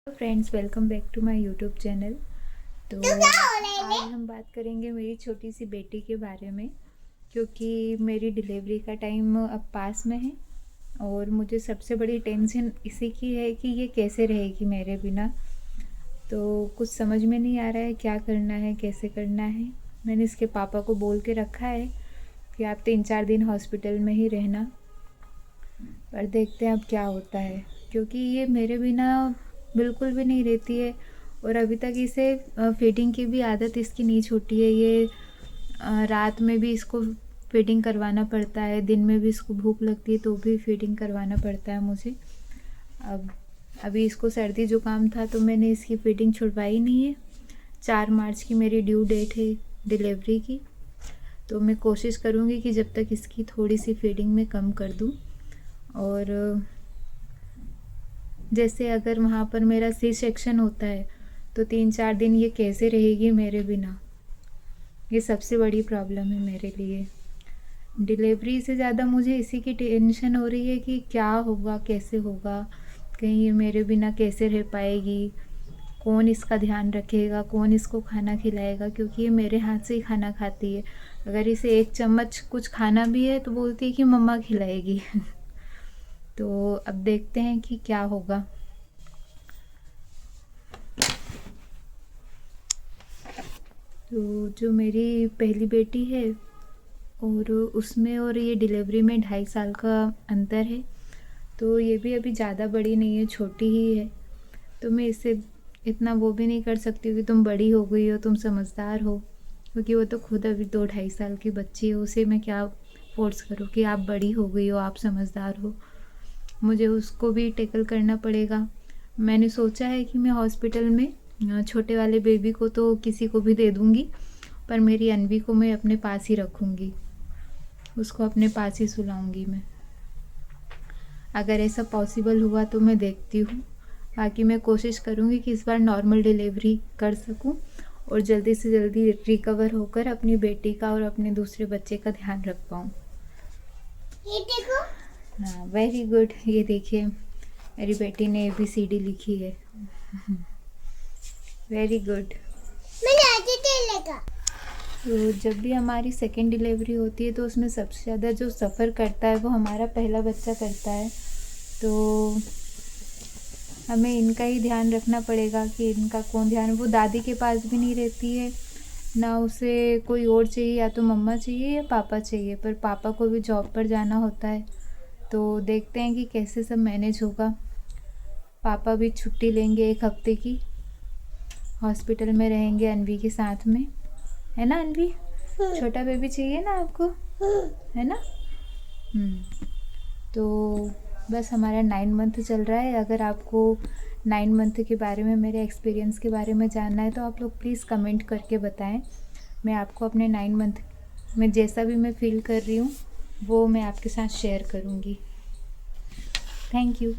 Friends, welcome back to my YouTube channel. तो आज हम बात करेंगे मेरी छोटी सी बेटी के बारे में, क्योंकि मेरी डिलीवरी का टाइम अब पास में है और मुझे सबसे बड़ी टेंशन इसी की है कि ये कैसे रहेगी मेरे बिना। तो कुछ समझ में नहीं आ रहा है क्या करना है, कैसे करना है। मैंने इसके पापा को बोल के रखा है कि आप 3-4 दिन हॉस्पिटल में ही रहना, पर देखते हैं अब क्या होता है, क्योंकि ये मेरे बिना बिल्कुल भी नहीं रहती है। और अभी तक इसे फीडिंग की भी आदत इसकी नहीं छूटी है। ये रात में भी इसको फीडिंग करवाना पड़ता है, दिन में भी इसको भूख लगती है तो भी फीडिंग करवाना पड़ता है मुझे। अभी इसको सर्दी जुकाम था तो मैंने इसकी फीडिंग छुड़वाई नहीं है। 4 मार्च की मेरी ड्यू डेट है डिलीवरी की, तो मैं कोशिश करूँगी कि जब तक इसकी थोड़ी सी फीडिंग में कम कर दूँ। और जैसे अगर वहाँ पर मेरा सी सेक्शन होता है तो 3-4 दिन ये कैसे रहेगी मेरे बिना, ये सबसे बड़ी प्रॉब्लम है मेरे लिए। डिलीवरी से ज़्यादा मुझे इसी की टेंशन हो रही है कि क्या होगा, कैसे होगा, कहीं ये मेरे बिना कैसे रह पाएगी, कौन इसका ध्यान रखेगा, कौन इसको खाना खिलाएगा, क्योंकि ये मेरे हाथ से ही खाना खाती है। अगर इसे 1 चम्मच कुछ खाना भी है तो बोलती है कि मम्मा खिलाएगी। तो अब देखते हैं कि क्या होगा। तो जो मेरी पहली बेटी है और उसमें और ये डिलीवरी में 2.5 साल का अंतर है, तो ये भी अभी ज़्यादा बड़ी नहीं है, छोटी ही है। तो मैं इससे इतना वो भी नहीं कर सकती कि तुम बड़ी हो गई हो, तुम समझदार हो, क्योंकि वो तो खुद अभी 2-2.5 साल की बच्ची है। उसे मैं क्या फोर्स करूँ कि आप बड़ी हो गई हो, आप समझदार हो। मुझे उसको भी टैकल करना पड़ेगा। मैंने सोचा है कि मैं हॉस्पिटल में छोटे वाले बेबी को तो किसी को भी दे दूँगी, पर मेरी अनवी को मैं अपने पास ही रखूँगी, उसको अपने पास ही सुलाऊँगी मैं। अगर ऐसा पॉसिबल हुआ तो मैं देखती हूँ, बाकी मैं कोशिश करूँगी कि इस बार नॉर्मल डिलीवरी कर सकूँ और जल्दी से जल्दी रिकवर होकर अपनी बेटी का और अपने दूसरे बच्चे का ध्यान रख पाऊँ। ये देखो। हाँ, वेरी गुड। ये देखिए मेरी बेटी ने ABCD लिखी है। Very good. मैंने आज लगा। तो जब भी हमारी सेकेंड डिलीवरी होती है तो उसमें सबसे ज़्यादा जो सफ़र करता है वो हमारा पहला बच्चा करता है। तो हमें इनका ही ध्यान रखना पड़ेगा कि इनका कौन ध्यान। वो दादी के पास भी नहीं रहती है, ना उसे कोई और चाहिए, या तो मम्मा चाहिए या पापा चाहिए, पर पापा को भी जॉब पर जाना होता है। तो देखते हैं कि कैसे सब मैनेज होगा। पापा भी छुट्टी लेंगे 1 हफ्ते की, हॉस्पिटल में रहेंगे अनवी के साथ में, है ना अनवी? छोटा बेबी चाहिए ना आपको, है ना? तो बस हमारा 9 मंथ चल रहा है। अगर आपको 9 मंथ के बारे में, मेरे एक्सपीरियंस के बारे में जानना है तो आप लोग प्लीज़ कमेंट करके बताएं। मैं आपको अपने 9 मंथ में जैसा भी मैं फील कर रही हूँ वो मैं आपके साथ शेयर करूँगी। Thank you.